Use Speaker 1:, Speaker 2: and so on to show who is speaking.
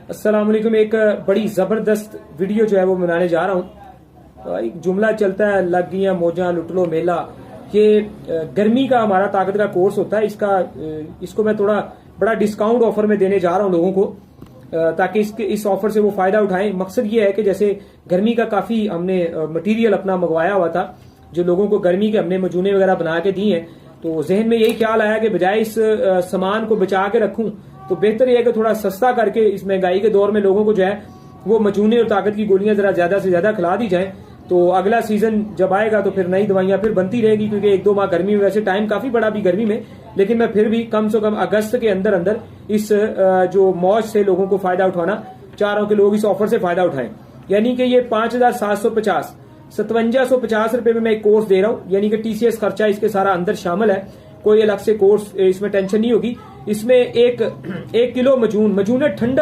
Speaker 1: अस्सलाम वालेकुम। एक बड़ी जबरदस्त वीडियो जो है वो बनाने जा रहा हूँ। एक जुमला चलता है, लग गया मौजा लुट लो मेला। ये गर्मी का हमारा ताकत का कोर्स होता है। इसको मैं थोड़ा बड़ा डिस्काउंट ऑफर में देने जा रहा हूँ लोगों को, ताकि इस ऑफर से वो फायदा उठाएं। मकसद ये है कि जैसे गर्मी का काफी हमने मटेरियल अपना मंगवाया हुआ था, जो लोगों को गर्मी के हमने मजूने वगैरह बना के दिए हैं, तो जहन में यही ख्याल आया कि बजाय इस सामान को बचा के रखूं तो बेहतर यह है कि थोड़ा सस्ता करके इस महंगाई के दौर में लोगों को जो है वो मजूने और ताकत की गोलियां जरा ज्यादा से ज्यादा खिला दी जाए। तो अगला सीजन जब आएगा तो फिर नई दवाइयां फिर बनती रहेगी, क्योंकि 1-2 माह गर्मी में, वैसे टाइम काफी बड़ा भी गर्मी में, लेकिन मैं फिर भी कम से कम अगस्त के अंदर अंदर इस जो मौज से लोगों को फायदा उठाना चाह रहा हूं कि लोग इस ऑफर से फायदा उठाएं। यानी कि ये 5,750 5750 रुपए में मैं एक कोर्स दे रहा हूं, यानी कि TCS खर्चा इसके सारा अंदर शामिल है। कोई अलग से कोर्स इसमें टेंशन नहीं होगी। इसमें एक किलो मजून ठंडा